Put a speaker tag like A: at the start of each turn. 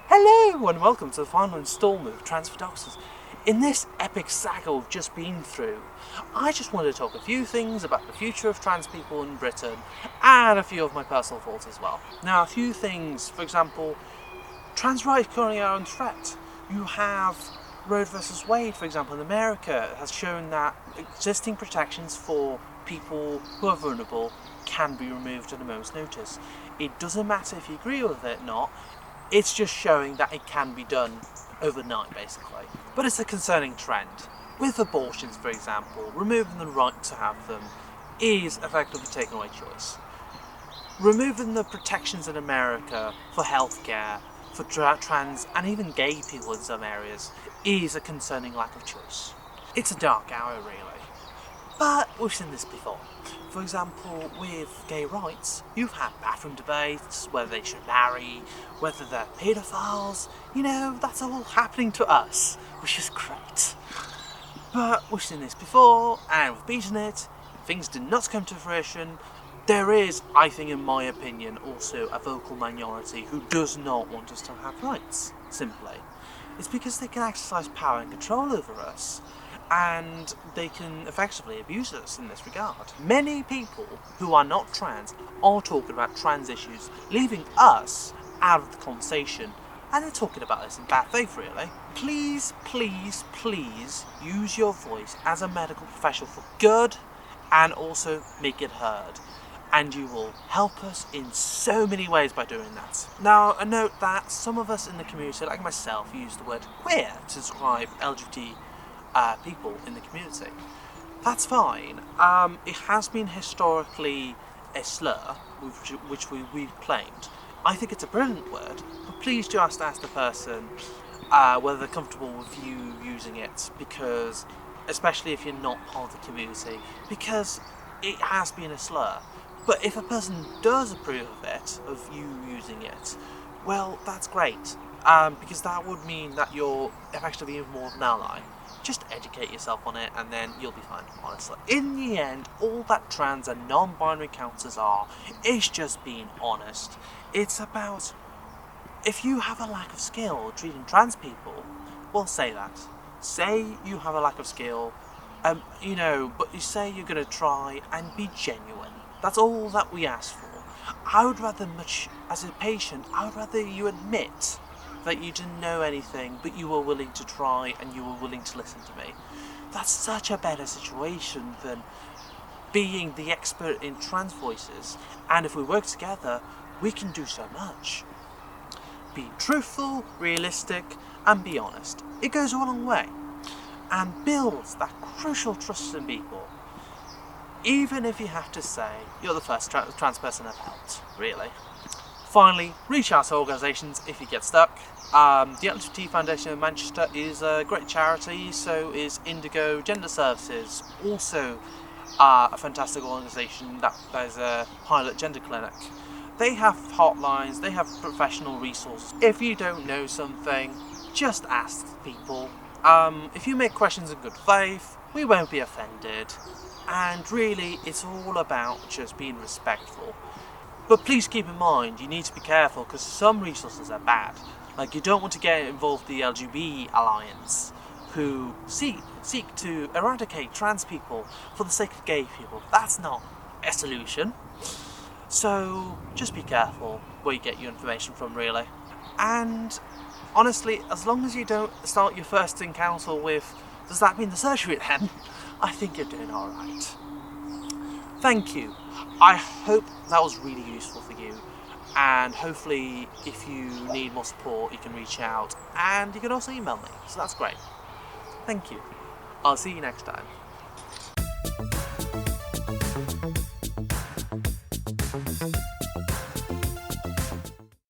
A: Hello and welcome to the final instalment of Trans for Doctors. In this epic saga we've just been through, I just wanted to talk a few things about the future of trans people in Britain and a few of my personal thoughts as well. Now, a few things, for example, trans rights currently are under threat. You have Roe vs. Wade, for example, in America, has shown that existing protections for people who are vulnerable can be removed at a moment's notice. It doesn't matter if you agree with it or not, it's just showing that it can be done overnight, basically. But it's a concerning trend. With abortions, for example, removing the right to have them is effectively taking away choice. Removing the protections in America for healthcare, for trans and even gay people in some areas is a concerning lack of choice. It's a dark hour, really. But we've seen this before. For example, with gay rights, you've had bathroom debates, whether they should marry, whether they're paedophiles. You know, that's all happening to us, which is great. But we've seen this before, and we've beaten it. Things did not come to fruition. There is, I think in my opinion, also a vocal minority who does not want us to have rights, simply. It's because they can exercise power and control over us, and they can effectively abuse us in this regard. Many people who are not trans are talking about trans issues, leaving us out of the conversation, and they're talking about this in bad faith, really. Please, please, please use your voice as a medical professional for good, and also make it heard. And you will help us in so many ways by doing that. Now, a note that some of us in the community, like myself, use the word queer to describe LGBT people in the community. That's fine. It has been historically a slur, which we've claimed. I think it's a brilliant word, but please just ask the person whether they're comfortable with you using it, because, especially if you're not part of the community, because it has been a slur. But if a person does approve of it, of you using it, well, that's great, because that would mean that you're effectively even more of an ally. Just educate yourself on it and then you'll be fine, honestly. In the end, all that trans and non-binary counters are is just being honest. It's about, if you have a lack of skill treating trans people, well, say that. Say you have a lack of skill, but you say you're going to try and be genuine. That's all that we ask for. I would rather as a patient, I would rather you admit that you didn't know anything, but you were willing to try and you were willing to listen to me. That's such a better situation than being the expert in trans voices, and if we work together, we can do so much. Be truthful, realistic, and be honest. It goes a long way, and builds that crucial trust in people. Even if you have to say you're the first trans person I've helped, really. Finally, reach out to organisations if you get stuck. The LGBT Foundation of Manchester is a great charity, so is Indigo Gender Services, also a fantastic organisation that has a pilot gender clinic. They have hotlines, they have professional resources. If you don't know something, just ask people. If you make questions in good faith, we won't be offended. And really, it's all about just being respectful. But please keep in mind, you need to be careful because some resources are bad. Like, you don't want to get involved in the LGBT Alliance, who seek to eradicate trans people for the sake of gay people. That's not a solution. So just be careful where you get your information from, really. And honestly, as long as you don't start your first encounter with, does that mean the surgery then? I think you're doing alright. Thank you. I hope that was really useful for you, and hopefully if you need more support you can reach out, and you can also email me, so that's great. Thank you. I'll see you next time.